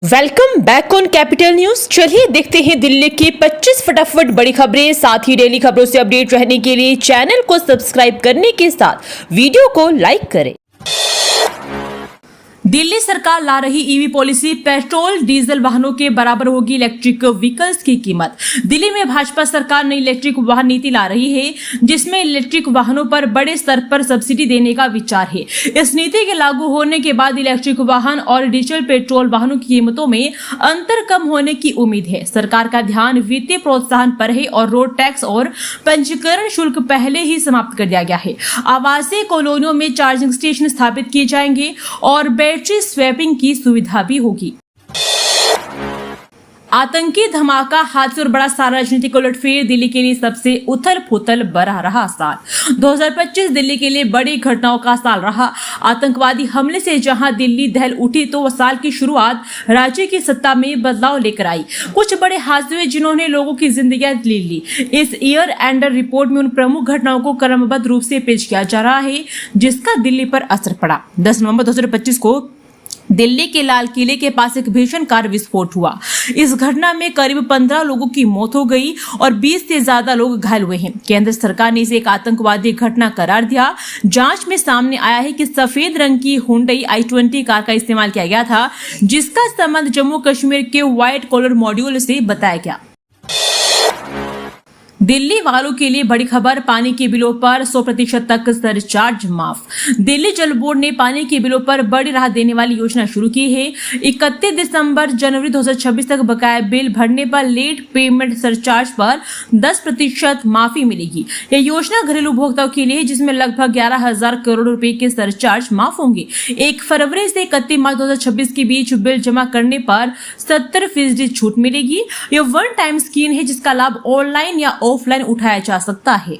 Welcome back on capital news. चलिए देखते हैं दिल्ली की 25 फटाफट बड़ी खबरें। साथ ही डेली खबरों से अपडेट रहने के लिए चैनल को सब्सक्राइब करने के साथ वीडियो को लाइक करें। दिल्ली सरकार ला रही ईवी पॉलिसी, पेट्रोल डीजल वाहनों के बराबर होगी इलेक्ट्रिक व्हीकल्स की कीमत। दिल्ली में भाजपा सरकार ने इलेक्ट्रिक वाहन नीति ला रही है, जिसमें इलेक्ट्रिक वाहनों पर बड़े स्तर पर सब्सिडी देने का विचार है। इस नीति के लागू होने के बाद इलेक्ट्रिक वाहन और डीजल पेट्रोल वाहनों की कीमतों में अंतर कम होने की उम्मीद है। सरकार का ध्यान वित्तीय प्रोत्साहन पर है और रोड टैक्स और पंजीकरण शुल्क पहले ही समाप्त कर दिया गया है। आवासीय कॉलोनियों में चार्जिंग स्टेशन स्थापित किए जाएंगे और बैटरी स्वैपिंग की सुविधा भी होगी। आतंकी धमाका, हादसे और बड़ा सारा राजनीतिक उलटफेर, दिल्ली के लिए सबसे उथल पुथल भरा रहा साल। 2025 दिल्ली के लिए बड़ी घटनाओं का साल रहा। आतंकवादी हमले से जहां दिल्ली दहल उठी, तो वह साल की शुरुआत राज्य की सत्ता में बदलाव लेकर आई। कुछ बड़े हादसे हुए जिन्होंने लोगों की जिंदगियां ले ली। इस ईयर एंडर रिपोर्ट में उन प्रमुख घटनाओं को क्रमबद्ध रूप से पेश किया जा रहा है जिसका दिल्ली पर असर पड़ा। 10 नवंबर 2025 को दिल्ली के लाल किले के पास एक भीषण कार विस्फोट हुआ। इस घटना में करीब 15 लोगों की मौत हो गई और 20 से ज्यादा लोग घायल हुए हैं। केंद्र सरकार ने इसे एक आतंकवादी घटना करार दिया। जांच में सामने आया है कि सफेद रंग की हुंडई i20 कार का इस्तेमाल किया गया था, जिसका संबंध जम्मू कश्मीर के व्हाइट कॉलर मॉड्यूल से बताया गया। दिल्ली वालों के लिए बड़ी खबर, पानी के बिलों पर 100% तक सरचार्ज माफ। दिल्ली जल बोर्ड ने पानी के बिलों पर बड़ी राहत देने वाली योजना शुरू की है। 31 दिसंबर जनवरी 2026 तक बकाया बिल भरने पर लेट पेमेंट सरचार्ज पर 10% माफी मिलेगी। यह योजना घरेलू उपभोक्ताओं के लिए है, जिसमें लगभग 11,000 करोड़ रुपए के सरचार्ज माफ होंगे। 1 फरवरी से 31 मार्च 2026 के बीच बिल जमा करने पर 70% छूट मिलेगी। यह वन टाइम स्कीम है, जिसका लाभ ऑनलाइन या ऑफलाइन उठाया जा सकता है।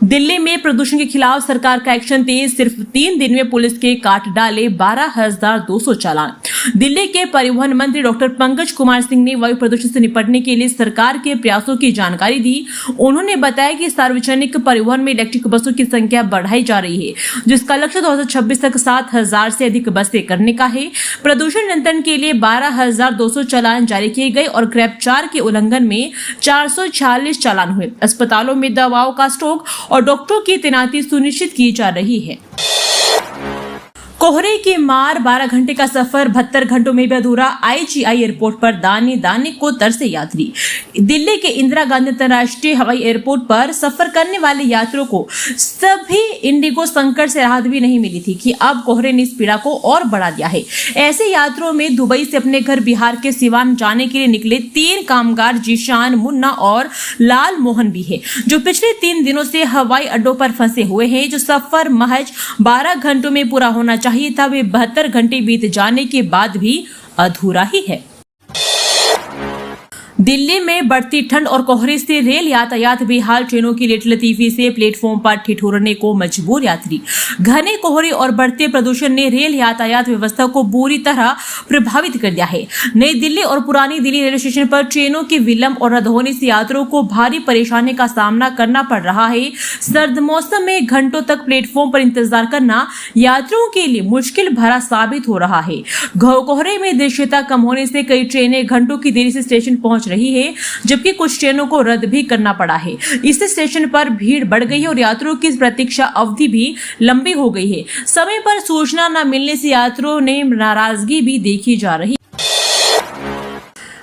दिल्ली में प्रदूषण के खिलाफ सरकार का एक्शन तेज, सिर्फ 3 दिन में पुलिस के काट डाले 12,200 चालान। दिल्ली के परिवहन मंत्री डॉक्टर पंकज कुमार सिंह ने वायु प्रदूषण से निपटने के लिए सरकार के प्रयासों की जानकारी दी। उन्होंने बताया कि सार्वजनिक परिवहन में इलेक्ट्रिक बसों की संख्या बढ़ाई जा रही है, जिसका लक्ष्य 2026 तक 7,000 से अधिक बसें करने का है। प्रदूषण नियंत्रण के लिए 12,200 चालान जारी किए गए और ग्रेप 4 के उल्लंघन में 446 चालान हुए। अस्पतालों में दवाओं का स्टॉक और डॉक्टरों की तैनाती सुनिश्चित की जा रही है। कोहरे की मार, 12 घंटे का सफर 72 घंटों में भी अधूरा। IGI एयरपोर्ट पर दाने दाने को तरसे यात्री। दिल्ली के इंदिरा गांधी अंतर्राष्ट्रीय हवाई एयरपोर्ट पर सफर करने वाले यात्रियों को सभी इंडिगो संकट से राहत भी नहीं मिली थी कि अब कोहरे ने इस पीड़ा को और बढ़ा दिया है। ऐसे यात्रियों में दुबई से अपने घर बिहार के सिवान जाने के लिए निकले 3 कामगार जीशान, मुन्ना और लाल मोहन भी है, जो पिछले 3 दिनों से हवाई अड्डों पर फंसे हुए हैं। जो सफर महज 12 घंटों में पूरा होना चाहिए था, वे 72 घंटे बीत जाने के बाद भी अधूरा ही है। दिल्ली में बढ़ती ठंड और कोहरे से रेल यातायात बेहाल। ट्रेनों की लेट लतीफी से प्लेटफॉर्म पर ठिठुरने को मजबूर यात्री। घने कोहरे और बढ़ते प्रदूषण ने रेल यातायात व्यवस्था को बुरी तरह प्रभावित कर दिया है। नई दिल्ली और पुरानी दिल्ली रेलवे स्टेशन पर ट्रेनों के विलंब और रद्द होने से यात्रियों को भारी परेशानी का सामना करना पड़ रहा है। सर्द मौसम में घंटों तक प्लेटफॉर्म पर इंतजार करना यात्रियों के लिए मुश्किल भरा साबित हो रहा है। कोहरे में दृश्यता कम होने से कई ट्रेनें घंटों की देरी से स्टेशन पहुंच रही है, जबकि कुछ ट्रेनों को रद्द भी करना पड़ा है। इससे स्टेशन पर भीड़ बढ़ गई है और यात्रियों की प्रतीक्षा अवधि भी लंबी हो गई है। समय पर सूचना न मिलने से यात्रियों ने नाराजगी भी देखी जा रही।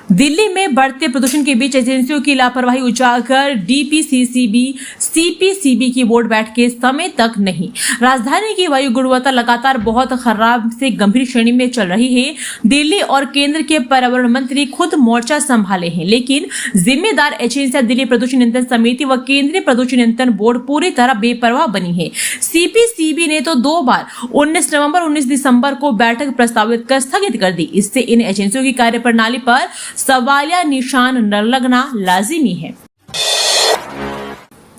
दिल्ली में बढ़ते प्रदूषण के बीच एजेंसियों की लापरवाही उजागर। DPCCB CPCB की बोर्ड बैठ के समय तक नहीं। राजधानी की वायु गुणवत्ता लगातार बहुत खराब से गंभीर श्रेणी में चल रही है। दिल्ली और केंद्र के पर्यावरण मंत्री खुद मोर्चा संभाले हैं, लेकिन जिम्मेदार एजेंसियां दिल्ली प्रदूषण नियंत्रण समिति व केंद्रीय प्रदूषण नियंत्रण बोर्ड पूरी तरह बेपरवाह बनी है। CPCB ने तो 2 बार 19 नवंबर 19 दिसंबर को बैठक प्रस्तावित कर स्थगित कर दी। इससे इन एजेंसियों की कार्यप्रणाली पर सवालिया निशान न लगना लाजिमी है।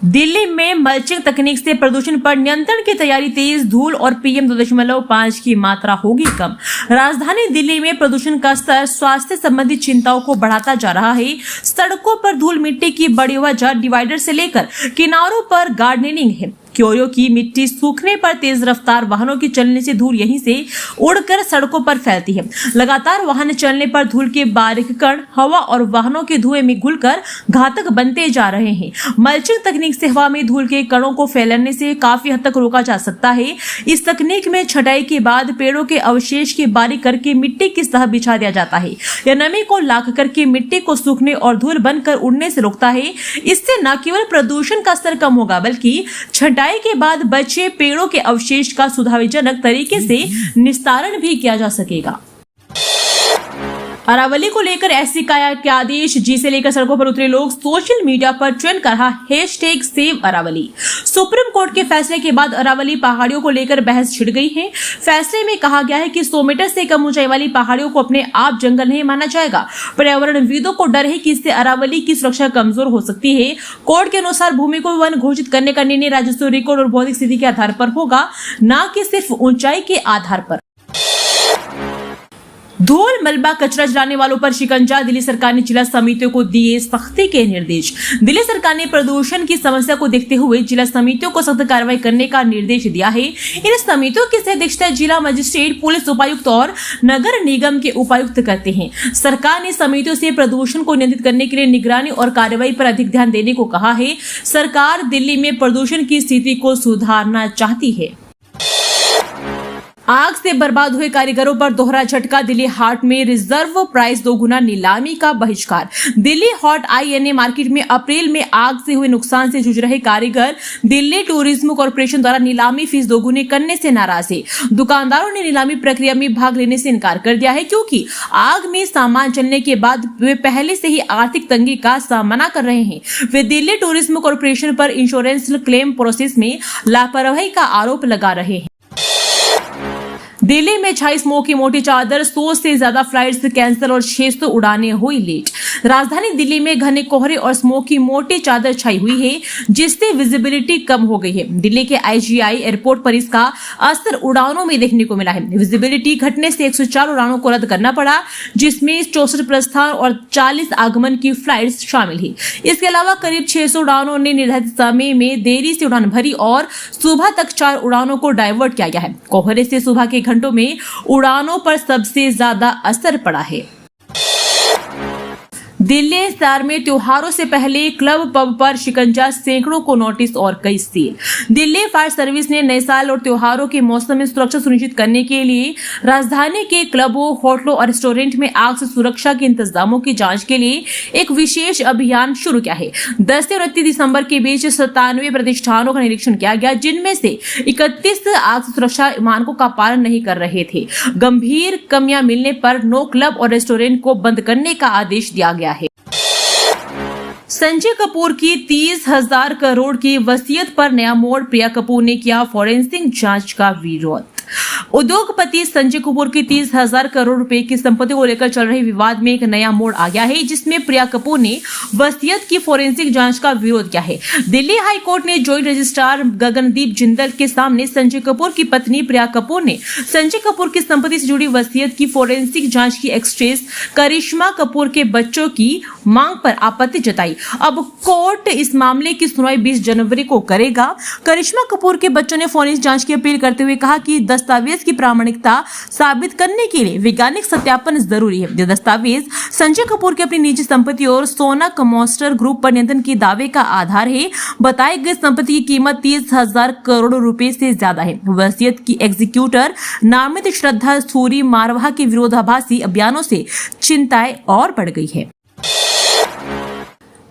दिल्ली में मल्चिंग तकनीक से प्रदूषण पर नियंत्रण की तैयारी तेज। धूल और PM 2.5 की मात्रा होगी कम। राजधानी दिल्ली में प्रदूषण का स्तर स्वास्थ्य संबंधी चिंताओं को बढ़ाता जा रहा है। सड़कों पर धूल मिट्टी की बड़ी वजह डिवाइडर से लेकर किनारों पर गार्डनिंग है। क्योरियो की मिट्टी सूखने पर तेज रफ्तार वाहनों के चलने से धूल यहीं से उड़कर सड़कों पर फैलती है। लगातार वाहन चलने पर धूल के बारीक कण हवा और वाहनों के धुएं में घुलकर घातक बनते जा रहे हैं। मल्चिंग तकनीक से हवा में धूल के कणों को फैलने से काफी हद तक रोका जा सकता है। इस तकनीक में छटाई के बाद पेड़ों के अवशेष के बारीक करके मिट्टी की सतह बिछा दिया जाता है। यह नमी को लाख करके मिट्टी को सूखने और धूल बनकर उड़ने से रोकता है। इससे न केवल प्रदूषण का स्तर कम होगा बल्कि छटाई के बाद बचे पेड़ों के अवशेष का सुविधाजनक तरीके से निस्तारण भी किया जा सकेगा। अरावली को लेकर ऐसी काया के आदेश, जिसे लेकर सड़कों पर उतरे लोग सोशल मीडिया पर ट्रेंड कर रहा #SaveAravali। सुप्रीम कोर्ट के फैसले के बाद अरावली पहाड़ियों को लेकर बहस छिड़ गई है। फैसले में कहा गया है कि 100 मीटर से कम ऊंचाई वाली पहाड़ियों को अपने आप जंगल नहीं माना जाएगा। पर्यावरणविदों को डर है कि इससे अरावली की सुरक्षा कमजोर हो सकती है। कोर्ट के अनुसार भूमि को वन घोषित करने का निर्णय राजस्व रिकॉर्ड और भौतिक स्थिति के आधार पर होगा, न कि सिर्फ ऊंचाई के आधार पर। धूल मलबा कचरा जलाने वालों पर शिकंजा, दिल्ली सरकार ने जिला समितियों को दिए सख्ती के निर्देश। दिल्ली सरकार ने प्रदूषण की समस्या को देखते हुए जिला समितियों को सख्त कार्रवाई करने का निर्देश दिया है। इन समितियों की अध्यक्षता जिला मजिस्ट्रेट, पुलिस उपायुक्त और नगर निगम के उपायुक्त करते हैं। सरकार ने समितियों से प्रदूषण को नियंत्रित करने के लिए निगरानी और कार्रवाई पर अधिक ध्यान देने को कहा है। सरकार दिल्ली में प्रदूषण की स्थिति को सुधारना चाहती है। आग से बर्बाद हुए कारीगरों पर दोहरा झटका, दिल्ली हाट में रिजर्व प्राइस दोगुना, नीलामी का बहिष्कार। दिल्ली हॉट INA मार्केट में अप्रैल में आग से हुए नुकसान से जूझ रहे कारीगर दिल्ली टूरिज्म कॉर्पोरेशन द्वारा नीलामी फीस दोगुनी करने से नाराज है। दुकानदारों ने नीलामी प्रक्रिया में भाग लेने से इनकार कर दिया है, क्योंकि आग में सामान जलने के बाद वे पहले से ही आर्थिक तंगी का सामना कर रहे हैं। वे दिल्ली टूरिज्म कॉर्पोरेशन पर इंश्योरेंस क्लेम प्रोसेस में लापरवाही का आरोप लगा रहे हैं। दिल्ली में छाई स्मोक की मोटी चादर, 100 से ज्यादा फ्लाइट्स कैंसिल और 600 उड़ानें हुई लेट। राजधानी दिल्ली में घने कोहरे और स्मोक की मोटी चादर छाई हुई है, जिससे विजिबिलिटी कम हो गई है। दिल्ली के IGI एयरपोर्ट पर इसका असर उड़ानों में देखने को मिला है। विजिबिलिटी घटने से 104 उड़ानों को रद्द करना पड़ा, जिसमें 64 प्रस्थान और 40 आगमन की फ्लाइट्स शामिल है। इसके अलावा करीब 600 उड़ानों ने निर्धारित समय में देरी से उड़ान भरी और सुबह तक 4 उड़ानों को डाइवर्ट किया गया है। कोहरे से सुबह के घंटों में उड़ानों पर सबसे ज्यादा असर पड़ा है। दिल्ली शहर में त्योहारों से पहले क्लब पब पर शिकंजा, सैकड़ों को नोटिस और कई सील। दिल्ली फायर सर्विस ने नए साल और त्योहारों के मौसम में सुरक्षा सुनिश्चित करने के लिए राजधानी के क्लबों, होटलों और रेस्टोरेंट में आग से सुरक्षा के इंतजामों की जांच के लिए एक विशेष अभियान शुरू किया है। 10 से 29 दिसंबर के बीच 97 प्रतिष्ठानों का निरीक्षण किया गया, जिनमें से 31 आग से सुरक्षा मानकों का पालन नहीं कर रहे थे। गंभीर कमियां मिलने पर 9 क्लब और रेस्टोरेंट को बंद करने का आदेश दिया गया है। संजय कपूर की 30,000 करोड़ की वसीयत पर नया मोड़, प्रिया कपूर ने किया फॉरेंसिक जांच का विरोध। उद्योगपति संजय कपूर की 30,000 करोड़ रुपए की संपत्ति को लेकर चल रहे विवाद में एक नया मोड़ आ गया है, जिसमें प्रिया कपूर ने वसीयत की फॉरेंसिक जांच का विरोध किया है। दिल्ली हाई कोर्ट ने जॉइंट रजिस्ट्रार गगनदीप जिंदल के सामने संजय कपूर की पत्नी प्रिया कपूर ने संजय कपूर की संपत्ति से जुड़ी वसीयत की फॉरेंसिक जांच की एक्ट्रेस करिश्मा कपूर के बच्चों की मांग पर आपत्ति जताई। अब कोर्ट इस मामले की सुनवाई 20 जनवरी को करेगा। करिश्मा कपूर के बच्चों ने फॉरेंसिक जांच की अपील करते हुए कहा कि दस्तावेज की प्रामाणिकता साबित करने के लिए वैज्ञानिक सत्यापन जरूरी है। यह दस्तावेज संजय कपूर की अपनी निजी संपत्ति और सोना कमोस्टर ग्रुप पर नियंत्रण के दावे का आधार है। बताई गई संपत्ति की कीमत 30,000 करोड़ रुपए से ज्यादा है। वसीयत की एग्जीक्यूटर नामित श्रद्धा सूरी मारवाह के विरोधाभासी अभियानों से चिंताएं और बढ़ गई है।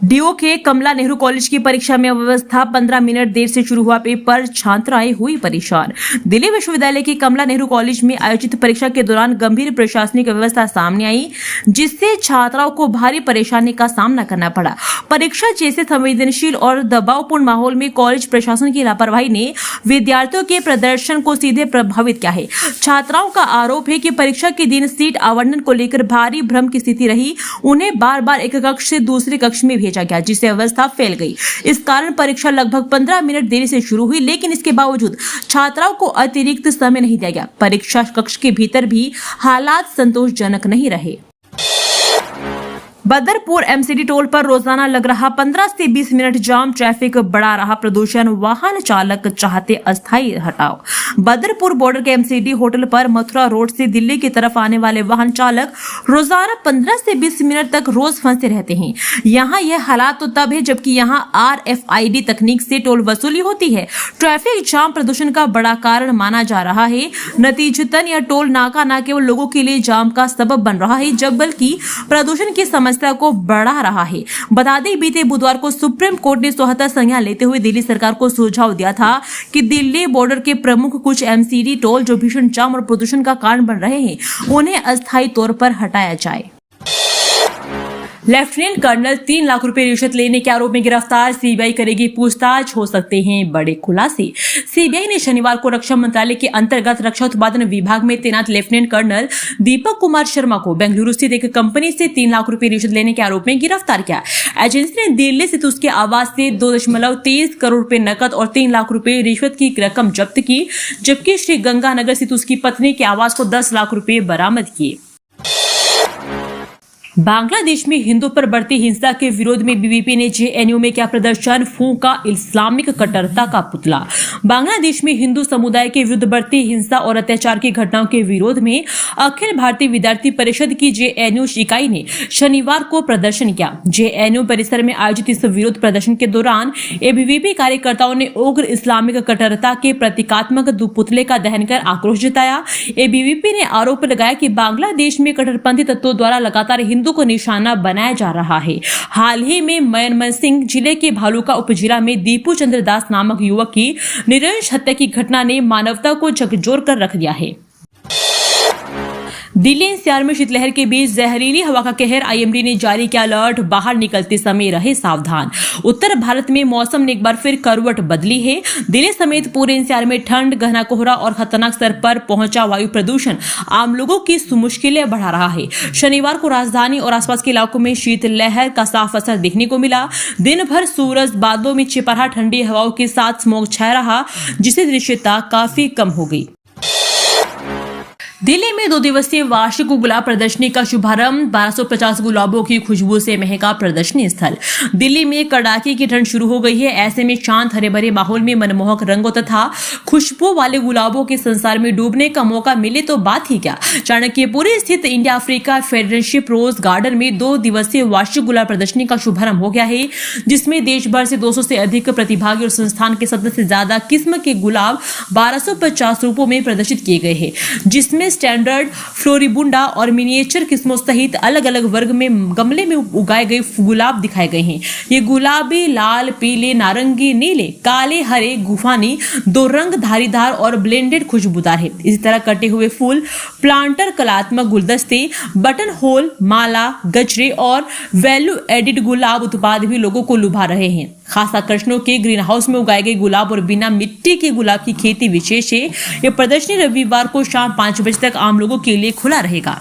डीओ के कमला नेहरू कॉलेज की परीक्षा में अव्यवस्था, 15 मिनट देर से शुरू हुआ पेपर, छात्राएं हुई परेशान। दिल्ली विश्वविद्यालय के कमला नेहरू कॉलेज में आयोजित परीक्षा के दौरान गंभीर प्रशासनिक अव्यवस्था सामने आई, जिससे छात्राओं को भारी परेशानी का सामना करना पड़ा। परीक्षा जैसे संवेदनशील और दबावपूर्ण माहौल में कॉलेज प्रशासन की लापरवाही ने विद्यार्थियों के प्रदर्शन को सीधे प्रभावित किया है। छात्राओं का आरोप है कि परीक्षा के दिन सीट आवंटन को लेकर भारी भ्रम की स्थिति रही। उन्हें बार बार एक कक्ष से दूसरे कक्ष में भेजा गया, जिससे अवस्था फैल गई। इस कारण परीक्षा लगभग 15 मिनट देरी से शुरू हुई, लेकिन इसके बावजूद छात्राओं को अतिरिक्त समय नहीं दिया गया। परीक्षा कक्ष के भीतर भी हालात संतोषजनक नहीं रहे। बदरपुर एमसीडी टोल पर रोजाना लग रहा 15 से 20 मिनट जाम, ट्रैफिक बढ़ा रहा प्रदूषण, वाहन चालक चाहते अस्थायी हटाओ। बदरपुर बॉर्डर के एमसीडी होटल पर मथुरा रोड से दिल्ली की तरफ आने वाले वाहन चालक रोजाना 15 से 20 मिनट तक रोज फंसे रहते हैं। यहाँ यह हालात तो तब है जबकि यहाँ RFID तकनीक से टोल वसूली होती है। ट्रैफिक जाम प्रदूषण का बड़ा कारण माना जा रहा है। नतीजतन यह टोल नाका न केवल लोगों के लिए जाम का सबब बन रहा है जब बल्कि प्रदूषण की समस्या को बढ़ा रहा है। बता दें, बीते बुधवार को सुप्रीम कोर्ट ने स्वतः संज्ञान लेते हुए दिल्ली सरकार को सुझाव दिया था कि दिल्ली बॉर्डर के प्रमुख कुछ एमसीडी टोल जो भीषण जाम और प्रदूषण का कारण बन रहे हैं उन्हें अस्थायी तौर पर हटाया जाए। लेफ्टिनेंट कर्नल 3 लाख रुपए रिश्वत लेने के आरोप में गिरफ्तार, सीबीआई करेगी पूछताछ, हो सकते हैं बड़े खुलासे। सीबीआई ने शनिवार को रक्षा मंत्रालय के अंतर्गत रक्षा उत्पादन विभाग में तैनात लेफ्टिनेंट कर्नल दीपक कुमार शर्मा को बेंगलुरु स्थित एक कंपनी से 3 लाख रुपए रिश्वत लेने के आरोप में गिरफ्तार किया। एजेंसी ने दिल्ली स्थित उसके आवास से 2.23 करोड़ रुपए नकद और 3 लाख रुपए रिश्वत की रकम जब्त की, जबकि श्री गंगानगर स्थित उसकी पत्नी के आवास को 10 लाख रुपए बरामद किए। बांग्लादेश में हिंदू पर बढ़ती हिंसा के विरोध में बीबीपी ने जेएनयू में किया प्रदर्शन, फूंका इस्लामिक कट्टरता का पुतला। बांग्लादेश में हिंदू समुदाय के विरुद्ध बढ़ती हिंसा और अत्याचार की घटनाओं के विरोध में अखिल भारतीय विद्यार्थी परिषद की जेएनयू इकाई ने शनिवार को प्रदर्शन किया। जेएनयू परिसर में आयोजित इस विरोध प्रदर्शन के दौरान एबीवीपी कार्यकर्ताओं ने उग्र इस्लामिक कट्टरता के प्रतीकात्मक पुतले का दहन कर आक्रोश जताया। एबीवीपी ने आरोप लगाया कि बांग्लादेश में कट्टरपंथी तत्वों द्वारा लगातार हिंदू को निशाना बनाया जा रहा है। हाल ही में मयमनसिंह जिले के भालुका उपजिला में दीपू चंद्र दास नामक युवक की निरंश हत्या की घटना ने मानवता को झकझोर कर रख दिया है। दिल्ली एनसीआर में शीतलहर के बीच जहरीली हवा का कहर, आईएमडी ने जारी किया अलर्ट, बाहर निकलते समय रहे सावधान। उत्तर भारत में मौसम ने एक बार फिर करवट बदली है। दिल्ली समेत पूरे एनसीआर में ठंड, घना कोहरा और खतरनाक स्तर पर पहुंचा वायु प्रदूषण आम लोगों की मुश्किलें बढ़ा रहा है। शनिवार को राजधानी और आसपास के इलाकों में शीतलहर का साफ असर देखने को मिला। दिन भर सूरज बादलों में छिपा रहा, ठंडी हवाओं के साथ स्मॉग छाया रहा, जिससे दृश्यता काफी कम हो गई। दिल्ली में 2 दिवसीय वार्षिक गुलाब प्रदर्शनी का शुभारंभ, 1250 गुलाबों की खुशबू से महका प्रदर्शनी स्थल। दिल्ली में कड़ाके की ठंड शुरू हो गई है। ऐसे में शांत हरे भरे माहौल में मनमोहक रंगों तथा खुशबू वाले गुलाबों के संसार में डूबने का मौका मिले तो बात ही क्या। चाणक्यपुरी स्थित इंडिया अफ्रीका फेडरेशिप रोज गार्डन में 2 दिवसीय वार्षिक गुलाब प्रदर्शनी का शुभारंभ हो गया है, जिसमें देश भर से 200 से अधिक प्रतिभागी और संस्थान के 70 से ज्यादा किस्म के गुलाब 1250 रूपों में प्रदर्शित किए गए हैं, जिसमें स्टैंडर्ड, फ्लोरिबुंडा और मिनिएचर किस्मों सहित अलग अलग वर्ग में गमले में उगाए गए गुलाब दिखाए गए हैं। ये गुलाबी लाल, पीले, नारंगी, नीले, काले, हरे, गुफानी, 2 रंग, धारीदार और ब्लेंडेड खुशबूदार है। इसी तरह कटे हुए फूल, प्लांटर, कलात्मक गुलदस्ते, बटन होल, माला, गजरे और वैल्यू एडिड गुलाब उत्पाद भी लोगों को लुभा रहे हैं। खास आकर्षणों के ग्रीन हाउस में उगाए गए गुलाब और बिना मिट्टी के गुलाब की खेती विशेष है। यह प्रदर्शनी रविवार को शाम 5 बजे तक आम लोगों के लिए खुला रहेगा।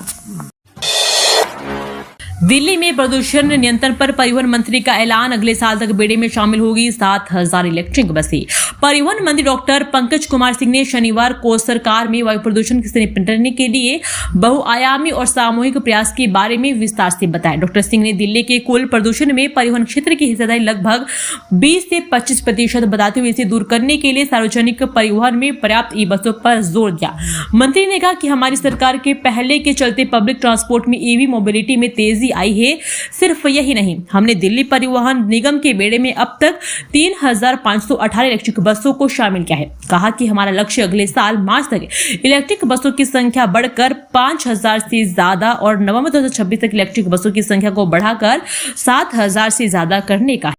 दिल्ली में प्रदूषण नियंत्रण पर परिवहन मंत्री का ऐलान, अगले साल तक बेड़े में शामिल होगी 7000 इलेक्ट्रिक बसें। परिवहन मंत्री डॉक्टर पंकज कुमार सिंह ने शनिवार को सरकार में वायु प्रदूषण से निपटने के लिए बहुआयामी और सामूहिक प्रयास के बारे में विस्तार से बताया। डॉक्टर सिंह ने दिल्ली के कुल प्रदूषण में परिवहन क्षेत्र की हिस्सेदारी लगभग 20 से 25% बताते हुए इसे दूर करने के लिए सार्वजनिक परिवहन में पर्याप्त ई बसों पर जोर दिया। मंत्री ने कहा कि हमारी सरकार के पहले के चलते पब्लिक ट्रांसपोर्ट में ईवी मोबिलिटी में तेजी आई है। सिर्फ यही नहीं, हमने दिल्ली परिवहन निगम के बेड़े में अब तक 3518 इलेक्ट्रिक बसों को शामिल किया है। कहा कि हमारा लक्ष्य अगले साल मार्च तक इलेक्ट्रिक बसों की संख्या बढ़कर 5000 से ज्यादा और नवंबर 2026 तक इलेक्ट्रिक बसों की संख्या को बढ़ाकर 7000 से ज्यादा करने का है।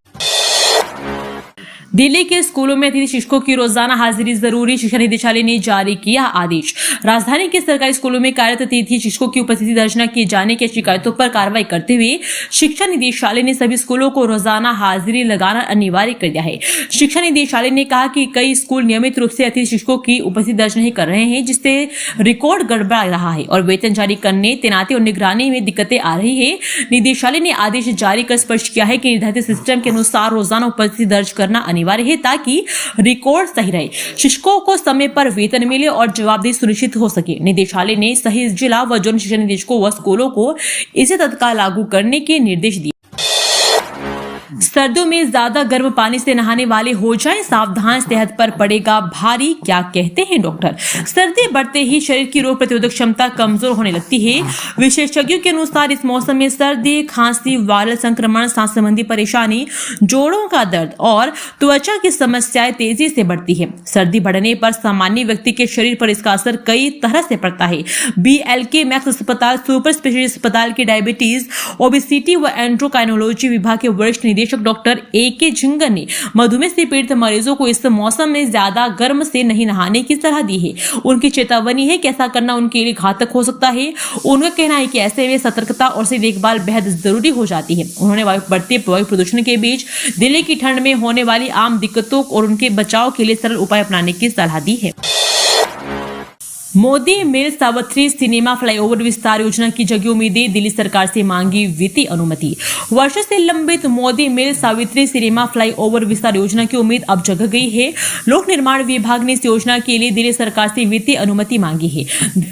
दिल्ली के स्कूलों में अतिथि शिक्षकों की रोजाना हाजिरी जरूरी, शिक्षा निदेशालय ने जारी किया आदेश। राजधानी के सरकारी स्कूलों में कार्यरत अतिथि शिक्षकों की उपस्थिति दर्ज न किए जाने की शिकायतों पर कार्रवाई करते हुए शिक्षा निदेशालय ने सभी स्कूलों को रोजाना हाजिरी लगाना अनिवार्य कर दिया है। शिक्षा निदेशालय ने कहा कि कई स्कूल नियमित रूप से अतिथि शिक्षकों की उपस्थिति दर्ज नहीं कर रहे हैं, जिससे रिकॉर्ड गड़बड़ा रहा है और वेतन जारी करने, तैनाती और निगरानी में दिक्कतें आ रही है। निदेशालय ने आदेश जारी कर स्पष्ट किया है कि निर्धारित सिस्टम के अनुसार रोजाना उपस्थिति दर्ज करना अनिवार्य है ताकि रिकॉर्ड सही रहे, शिक्षकों को समय पर वेतन मिले और जवाबदेही सुनिश्चित हो सके। निदेशालय ने सही जिला व जोन शिक्षा निदेशकों व स्कूलों को इसे तत्काल लागू करने के निर्देश दिए। सर्दियों में ज्यादा गर्म पानी से नहाने वाले हो जाएं सावधान, सेहत पर पड़ेगा भारी, क्या कहते हैं डॉक्टर। सर्दी बढ़ते ही शरीर की रोग प्रतिरोधक क्षमता कमजोर होने लगती है। विशेषज्ञों के अनुसार इस मौसम में सर्दी, खांसी, वायरल संक्रमण, सांस संबंधी परेशानी, जोड़ों का दर्द और त्वचा की समस्याएं तेजी से बढ़ती है। सर्दी बढ़ने पर सामान्य व्यक्ति के शरीर पर इसका असर कई तरह से पड़ता है। BLK मैक्स अस्पताल सुपर स्पेशलिस्ट अस्पताल के डायबिटीज, ओबेसिटी व एंड्रोक्राइनोलॉजी विभाग के वरिष्ठ निदेशक डॉक्टर AK झिंगर ने मधुमेह से पीड़ित मरीजों को इस मौसम में ज्यादा गर्म से नहीं नहाने की सलाह दी है। उनकी चेतावनी है कि ऐसा करना उनके लिए घातक हो सकता है। उनका कहना है कि ऐसे में सतर्कता और सही देखभाल बेहद जरूरी हो जाती है। उन्होंने बढ़ते वायु प्रदूषण के बीच दिल्ली की ठंड में होने वाली आम दिक्कतों और उनके बचाव के लिए सरल उपाय अपनाने की सलाह दी है। मोदी मिल सावित्री सिनेमा फ्लाईओवर विस्तार योजना की जगी उम्मीदें, दिल्ली सरकार से मांगी वित्तीय अनुमति। वर्षों से लंबित मोदी मिल सावित्री सिनेमा फ्लाईओवर विस्तार योजना की उम्मीद अब जग गई है। लोक निर्माण विभाग ने इस योजना के लिए दिल्ली सरकार से वित्तीय अनुमति मांगी है।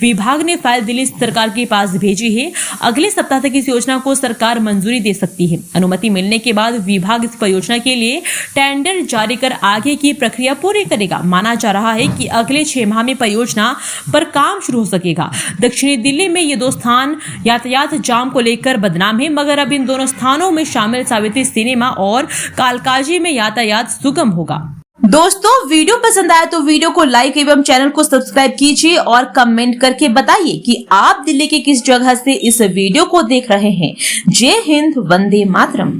विभाग ने फाइल दिल्ली सरकार के पास भेजी है। अगले सप्ताह तक इस योजना को सरकार मंजूरी दे सकती है। अनुमति मिलने के बाद विभाग इस परियोजना के लिए टेंडर जारी कर आगे की प्रक्रिया पूरी करेगा। माना जा रहा है कि अगले 6 माह में परियोजना पर काम शुरू हो सकेगा। दक्षिणी दिल्ली में ये 2 स्थान यातायात जाम को लेकर बदनाम है, मगर अब इन दोनों स्थानों में शामिल सावित्री सिनेमा और कालकाजी में यातायात सुगम होगा। दोस्तों, वीडियो पसंद आया तो वीडियो को लाइक एवं चैनल को सब्सक्राइब कीजिए और कमेंट करके बताइए कि आप दिल्ली के किस जगह से इस वीडियो को देख रहे हैं। जय हिंद, वंदे मातरम।